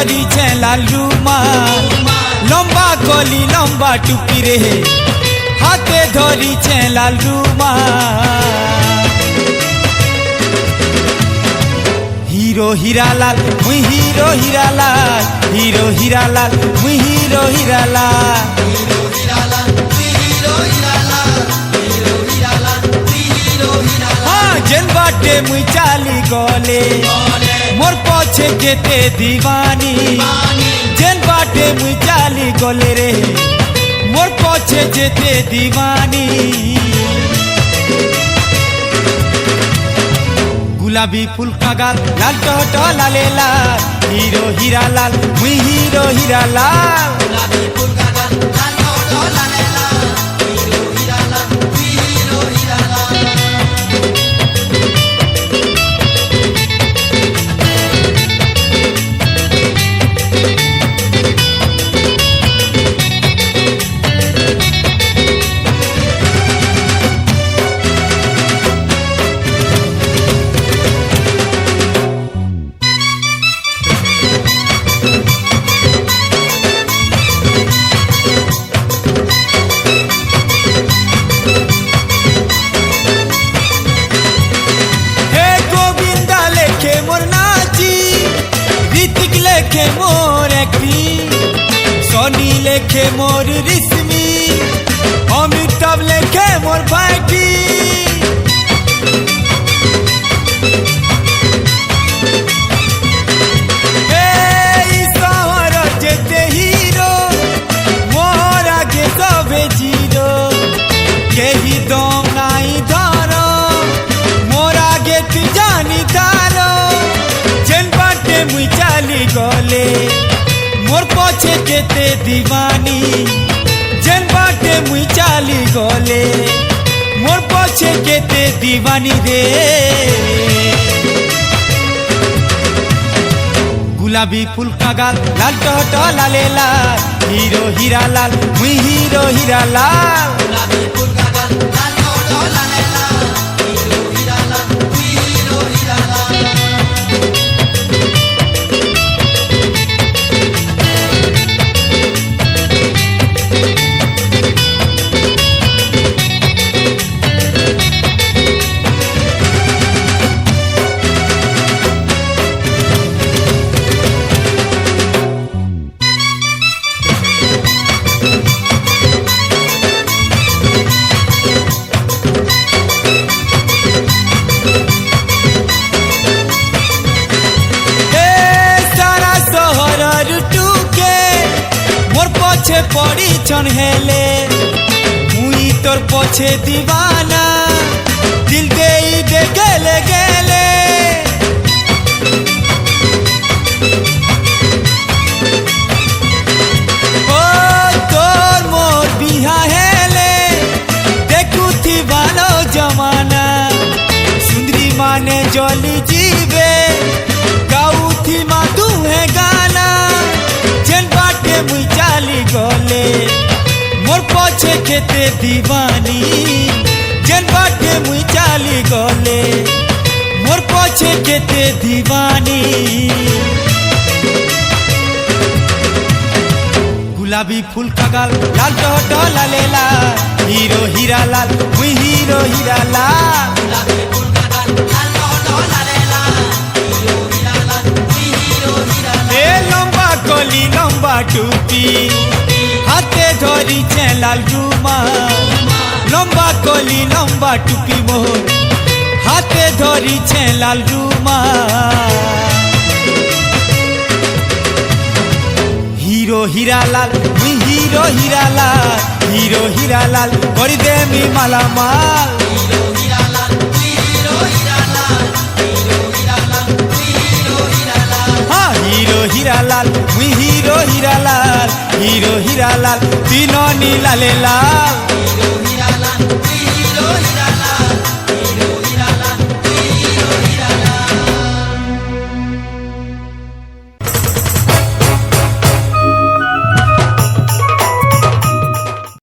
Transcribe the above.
ধরিছে লাল রুমাল লম্বা কলি লম্বা টুপি রে হাতে ধরিছে লাল রুমাল হিরো হীরালাল মুই হিরো হীরালাল হিরো হীরালাল মুই হিরো হীরালাল जेन बाटे मुई चाली गले मोर पछे केते दीवानी जेन बाटे मुई चाली गले रे मोर पछे जेते दीवानी गुलाबी फूल का गाल लाल टोटो लाले लाल हीरो हीरालाल मुई हीरो हीरालाल गुलाबी फूल का गाल लाल टोटो लाले लाल हीरो हीरालाल मुई हीरो हीरालाल लेखे मोर एक्टिंग सोनी लेखे मोर रिश्मी अमिताभ लेखे मोर फाइटिंग शहर जेते हीरो मोर आगे सबे जीरो केही दम नाई धरो मोर आगे तू जानी तारो जेन बाटे मुई चाली गले मोर पछे केते दीवानी जेन बाटे मुई चाली गले मोर पछे केते दीवानी रे गुलाबी फूल का गाल लाल टोटो लाले लाल हीरो हीरालाल मुई हीरो हीरालाल गुलाबी फूल का गाल लाल टोटो लाले लाल हीरो हीरालाल मुई हीरो हीरालाल पछे पड़ी छन हेले मुई तोर पछे दीवाना दिल दे गेले गेले ओ तोर मोर बिहा हेले देखु थी बालो जमाना सुंदरी माने जली जीवे गाऊ थी मा तू है गाना जेन बाटे मुई चाली गले मोर पछे केते दीवानी जेन बाटे मुई चाली गले मोर पछे केते दीवानी गुलाबी फूल का गाल लाल टोटो लाले लाल हीरो हीरालाल मुई हीरो हीरालाल गुलाबी फूल का गाल लाल टोटो लाले लाल हीरो हीरालाल मुई हीरो हीरालाल ए लंबा कली लंबा टूपी हाथे धरिছে लाल रुमाल लंबा कली लंबा टूपी मोर हाथे धरिছে लाल रुमाल हीरो हीरालाल मुई हीरो हीरालाल हीरो हीरालाल कर दे मी मालामाल हीरो हीरालाल मुई हीरो हीरालाल हीरो हीरालाल मुई हीरो हीरालाल हाँ हीरो हीरालाल मुई हीरो हीरालाल हीरो हीरालाल तीनों नीलाले लाल।